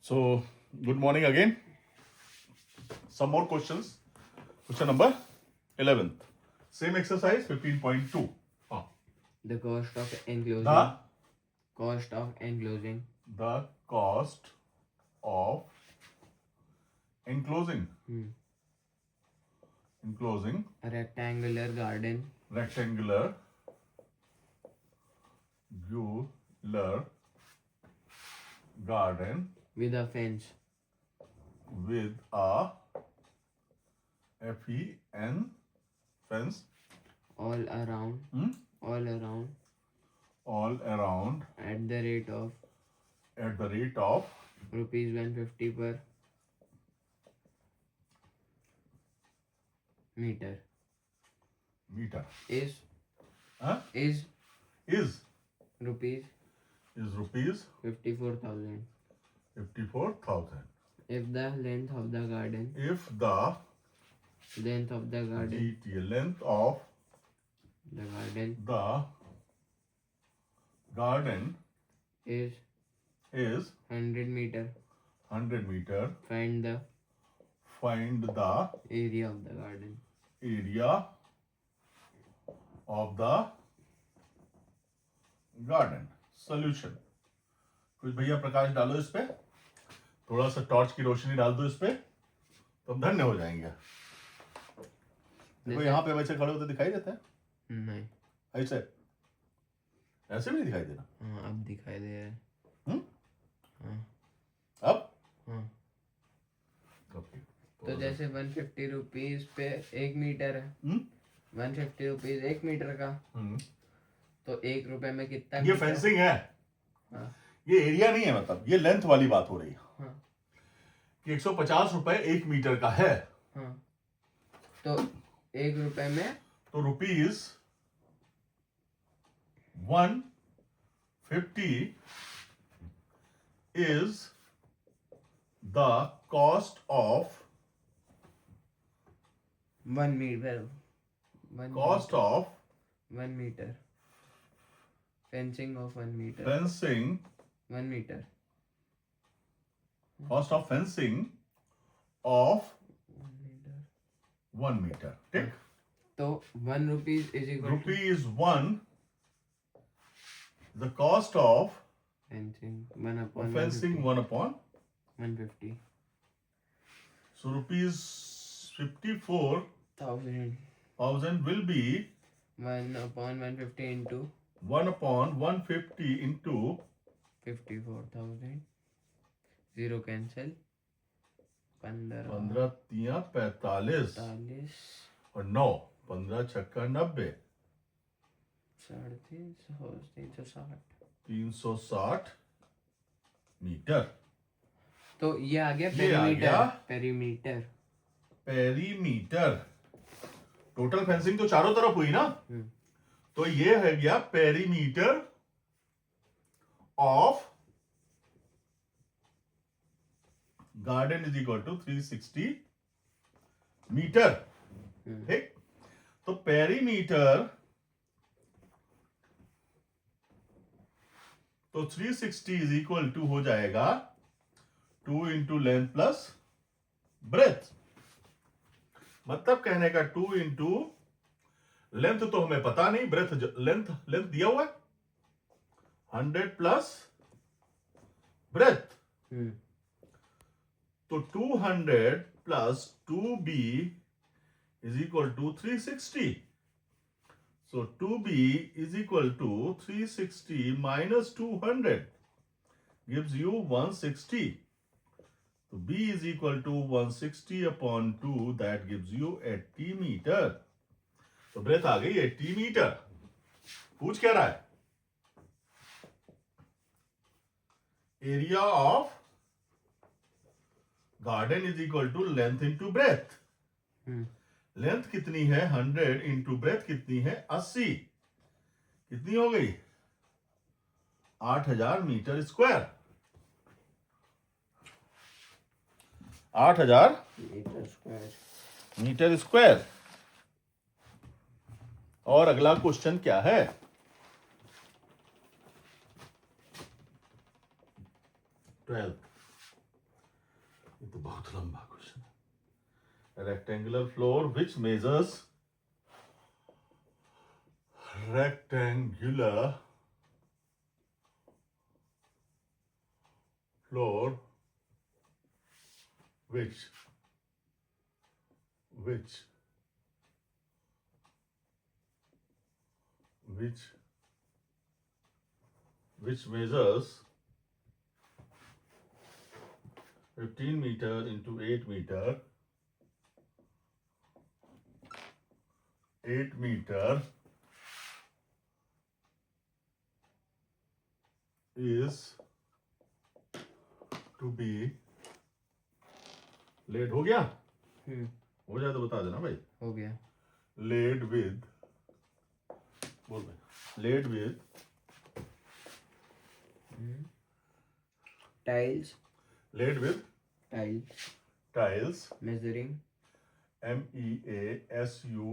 So, good morning again. Some more questions. Question number 11th. Same exercise 15.2. The cost of enclosing. The Cost of enclosing. the cost of enclosing A rectangular garden rectangular garden with a fence with a fence all around at at the rate of the rate of rupees 150 per meter is rupees is rupees 54,000 54,000. if the length of the garden If the length of the garden length of the garden the garden is is 100 meter, 100 meter, find the find the area of the garden. area of the garden. Solution. कुछ भैया प्रकाश डालो इस पे, थोड़ा सा torch की रोशनी डाल दो इस पे, तो हम धन्य हो जाएंगे. देखो यहाँ पे बच्चे खड़े होते दिखाई देते हैं? नहीं, ऐसे ऐसे भी नहीं दिखाई देना. हाँ अब दिखाई दे रहा है. अब तो जैसे 150 रुपीज पे 1 मीटर है. 150 रुपीज 1 मीटर का, तो 1 रुपए में कितना? ये फेंसिंग है. हाँ. ये एरिया नहीं है, मतलब ये लेंथ वाली बात हो रही है. हाँ. कि 150 रुपए 1 मीटर का है. हाँ. तो 1 रुपए में तो rupees 150 is the cost of 1 meter. 1 meter. Fencing of 1 meter. fencing 1 meter. cost of fencing of 1 meter. ठीक. तो 1 rupees is equal rupees 1 the cost of fencing 1 upon fencing 1 upon 150. so rupees 54,000 will be 1 upon 150 into 1 upon 150 into 54,000. 0 cancel. 15 तिया 45 और 9 15 छक्का 90 360 metre. तो ये आ गया perimeter. Total fencing तो चारों तरफ हुई ना, तो ये है गया perimeter of garden is equal to 360 metre. ठीक. तो पेरीमीटर तो 360 इज इक्वल टू हो जाएगा 2 इंटू लेंथ प्लस ब्रेथ. मतलब कहने का 2 इंटू लेंथ तो हमें पता नहीं, ब्रेथ लेंथ दिया हुआ है 100 प्लस ब्रेथ. तो 200 plus 2b is equal to 360. So 2b is equal to 360 minus 200 gives you 160. So b is equal to 160 upon 2, that gives you 80 meter. तो ब्रेथ आ गई 80 मीटर. पूछ क्या रहा है? Area of garden is equal to length into breadth. Length कितनी है 100 into breadth कितनी है 80. कितनी हो गई 8000 मीटर स्क्वायर. 8000 metre square. और अगला क्वेश्चन क्या है? 12. ये तो बहुत लंबा क्वेश्चन है। Rectangular floor which measures rectangular floor which which which which measures 15 meter into 8 meter 8 meter is to be laid हो गया हो जाए तो बता देना भाई हो गया laid with बोल भाई laid with tiles laid with tiles measuring MEASURI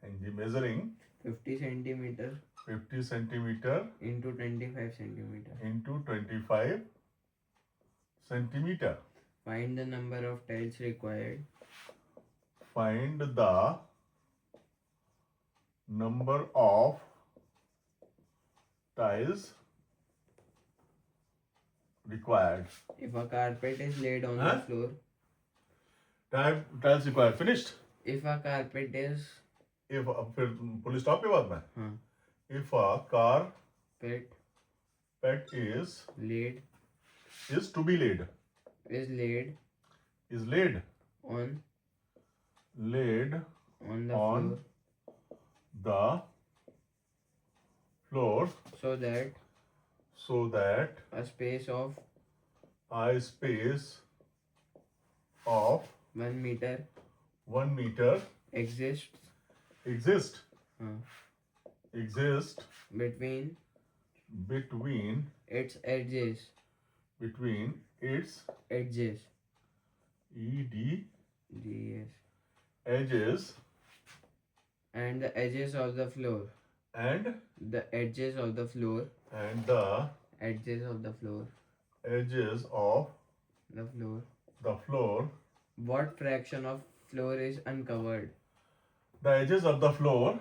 and the measuring 50 centimeter 50 centimeter into 25 centimeter. into 25 centimeter. Find the number of tiles required. Find the number of tiles required. If a carpet is laid on Huh? the floor, Tiles required. Finished. if a carpet is If फिर police stop के बाद में हाँ, if a carpet is laid to be laid is laid is laid on laid on the on floor the floor so that so that a space of a space of 1 meter 1 meter exists exist हाँ, between between its edges its edges EDGS yes edges and the edges of the floor and the edges of the floor the edges of the floor edges of the floor the floor. what fraction of floor is uncovered The edges of the floor.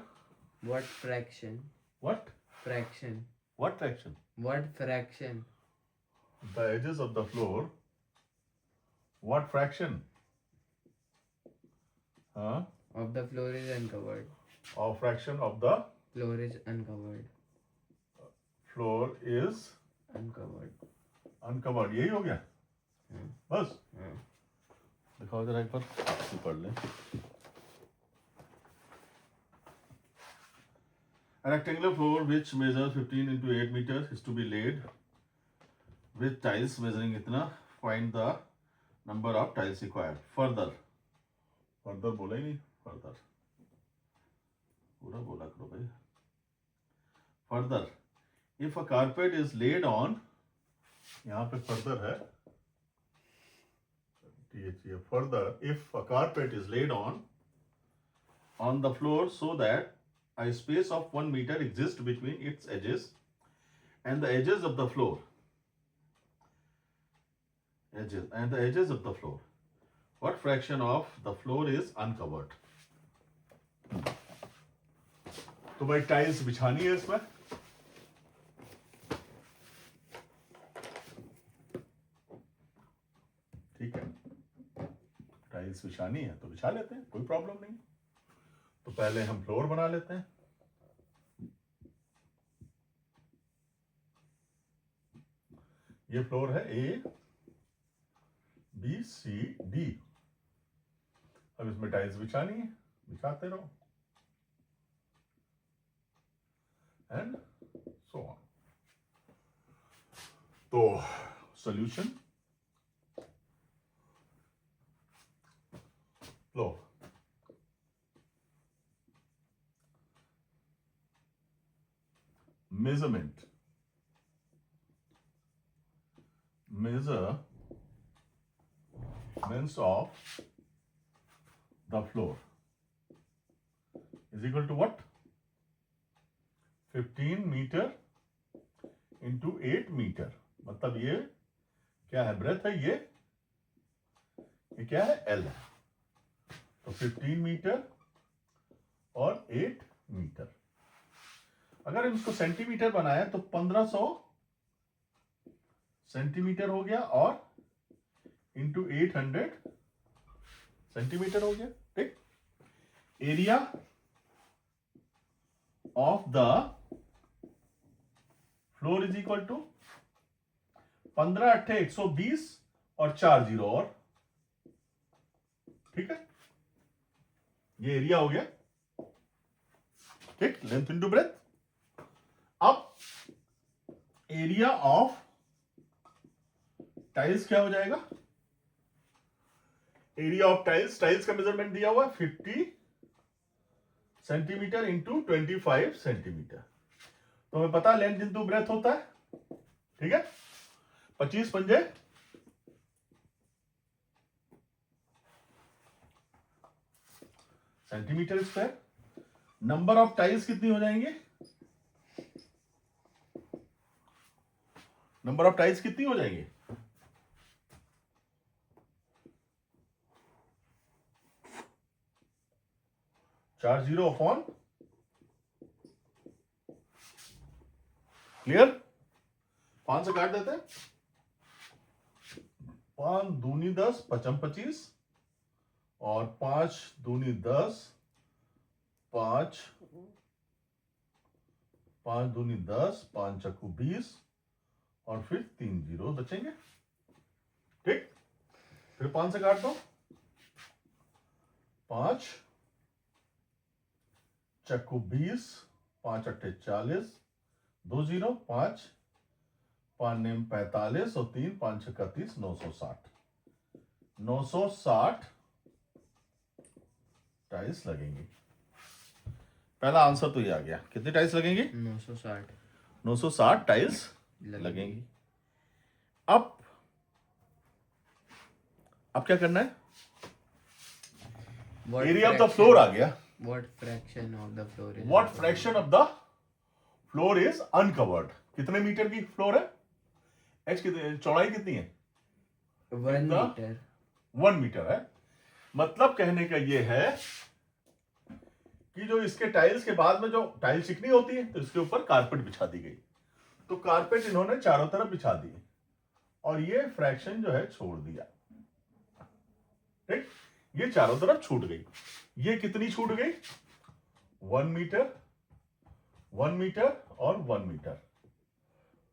what fraction What? fraction What fraction? what fraction The edges of the floor. What fraction? Huh? of the floor is uncovered Or fraction of the floor is uncovered floor is uncovered uncovered. यही हो गया बस हाँ दिखाओ जरा एक बार पढ़ लें. A rectangular floor which measures 15 into 8 meters is to be laid with tiles measuring इतना. Find the number of tiles required. Further बोला ही नहीं. Further पूरा बोला करो भाई. Further, if a carpet is laid on, यहाँ पे further है. Further, if a carpet is laid on the floor so that a space of 1 meter exists between its edges and the edges of the floor. Edges of the floor. What fraction of the floor is uncovered? तो भाई tiles बिछानी है इसमें. ठीक है, tiles बिछानी है तो बिछा लेते हैं, कोई प्रॉब्लम नहीं. तो पहले हम फ्लोर बना लेते हैं. ये फ्लोर है ABCD. अब इसमें टाइल्स बिछानी है, बिछाते रहो एंड सो ऑन. तो solution floor. measurements of the floor is equal to what? 15 meter into 8 meter. मतलब ये क्या है? ब्रेथ है ये ये क्या है, L है। तो 15 मीटर और 8 मीटर। अगर इसको सेंटीमीटर बनाए तो 1500 सेंटीमीटर हो गया और इंटू 800 सेंटीमीटर हो गया। ठीक। Area of the floor is equal to 15 8 120 और 4 जीरो और, ठीक है, ये एरिया हो गया। ठीक, लेंथ इंटू ब्रेथ। अब एरिया ऑफ टाइल्स क्या हो जाएगा, एरिया ऑफ टाइल्स, टाइल्स का मेजरमेंट दिया हुआ है 50 सेंटीमीटर इंटू 25 सेंटीमीटर। तो हमें पता लेंथ इंटू ब्रेथ होता है, ठीक है। 25 पंजे centimetre square. Number of tiles कितनी हो जाएंगे, नंबर ऑफ टाइल्स कितनी हो जाएंगे, 4 जीरो अपॉन, क्लियर। 5 से काट देते हैं, 5 दूनी 10 पचम 25 और 5 दूनी 10, 5 दूनी 10, 5 चक्कू 20 और फिर 3 जीरो बचेंगे। ठीक, फिर 5 से काट दो, 5 चक्कू 20, 5 अट्ठे 40, 2 जीरो, 5 नेम 45 और 3 5 छक्का 30, 960 टाइल्स लगेंगे। पहला आंसर तो ये आ गया। कितने टाइल्स लगेंगे, 960 टाइल्स लगेंगी। अब क्या करना है, एरिया ऑफ द फ्लोर आ गया। What fraction of the floor is What fraction of the floor is uncovered? कितने मीटर की फ्लोर है, एच कितने, चौड़ाई कितनी है, 1 मीटर, 1 मीटर है। मतलब कहने का ये है कि जो इसके टाइल्स के बाद में जो टाइल चिकनी होती है तो इसके ऊपर कारपेट बिछा दी गई, तो कारपेट इन्होंने चारों तरफ बिछा दी और ये फ्रैक्शन जो है छोड़ दिया। ठीक, ये चारों तरफ छूट गई। ये कितनी छूट गई, 1 मीटर, 1 मीटर और 1 मीटर,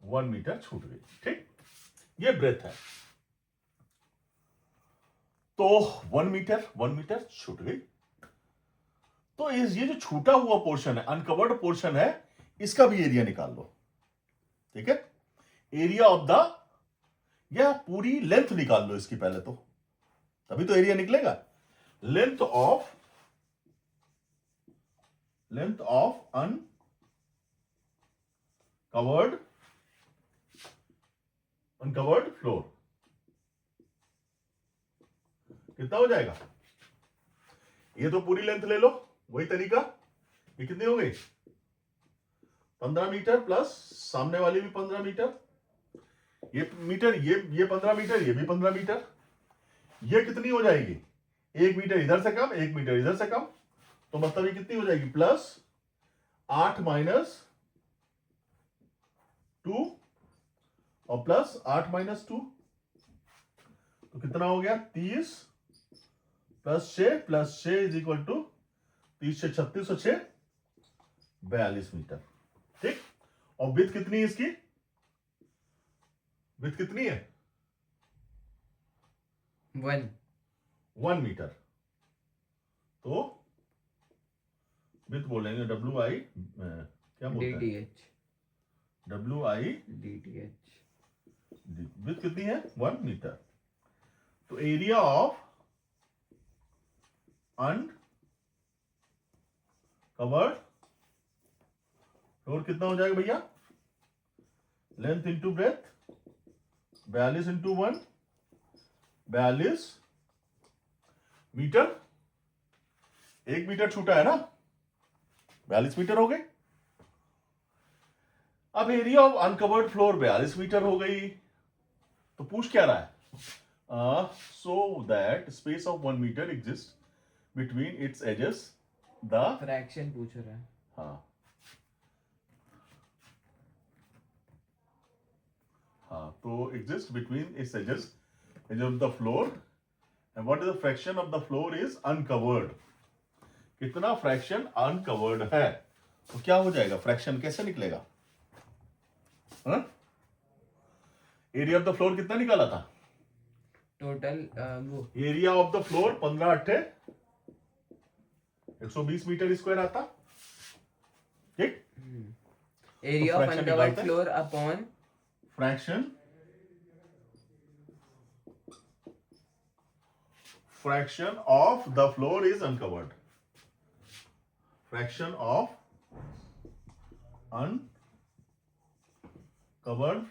1 मीटर छूट गई। ठीक, ये ब्रेथ है। तो 1 मीटर छूट गई। तो ये जो छूटा हुआ पोर्शन है, अनकवर्ड पोर्शन है, इसका भी एरिया निकाल लो। ठीक है, एरिया ऑफ द, या पूरी लेंथ निकाल लो इसकी पहले, तो तभी तो एरिया निकलेगा। लेंथ ऑफ अनकवर्ड फ्लोर कितना हो जाएगा, ये तो पूरी लेंथ ले लो, वही तरीका। ये कितनी हो गई, 15 मीटर प्लस सामने वाली भी 15 मीटर, ये मीटर, ये 15 मीटर, ये भी 15 मीटर। ये कितनी हो जाएगी, 1 मीटर इधर से कम, 1 मीटर इधर से कम, तो मतलब ये कितनी हो जाएगी, प्लस 8 माइनस 2 और प्लस 8 माइनस 2, तो कितना हो गया, 30 प्लस 6 इज इक्वल टू 30 से 36 और 6 42 मीटर। ठीक, और विड्थ कितनी है इसकी, विड्थ कितनी है, 1 मीटर। तो विड्थ बोलेंगे WI, क्या बोलते हैं, DTH, WI DTH, विड्थ कितनी है, 1 मीटर। तो एरिया ऑफ अनकवर्ड फ्लोर कितना हो जाएगा भैया, length into breadth, 42 into 1, 42 metre. 1 metre छूटा है ना, 42 मीटर हो गए। अब area of uncovered floor 42 metre हो गई। तो पूछ क्या रहा है, so that space of 1 meter exists between its edges. The fraction पूछ रहा है. हाँ हाँ तो exist between its edges of the floor, and what is the fraction of the floor is uncovered. कितना फ्रैक्शन अनकवर्ड है, तो क्या हो जाएगा, फ्रैक्शन कैसे निकलेगा? एरिया ऑफ द फ्लोर कितना निकाला था? टोटल वो एरिया ऑफ द फ्लोर 15 अट्ठे 120 मीटर स्क्वायर आता. ठीक. एरिया ऑफ fraction अनकवर्ड निकालते हैं. Floor upon fraction of the floor is uncovered. Fraction of uncovered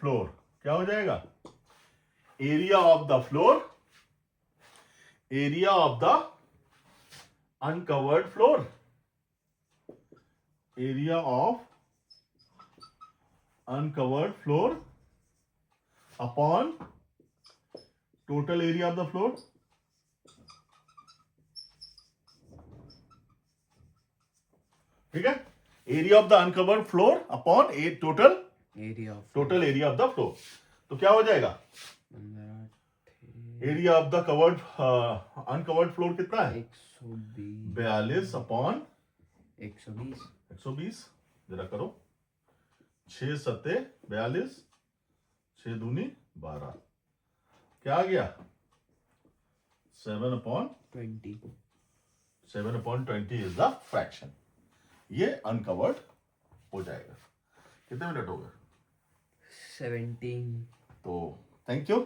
floor क्या हो जाएगा? Area of the floor, area of the uncovered floor, area of uncovered floor upon total area of the floor. ठीक है, area of the uncovered floor upon total area of area of the floor. तो क्या हो जाएगा? Area of the covered uncovered floor कितना है? 42 upon 120. जरा करो, 6 सत्ते 42, 6 दूनी 12, क्या आ गया? 7/20. 7/20 इज द फ्रैक्शन. ये अनकवर्ड हो जाएगा. कितने मिनट हो गए? 17. तो थैंक यू.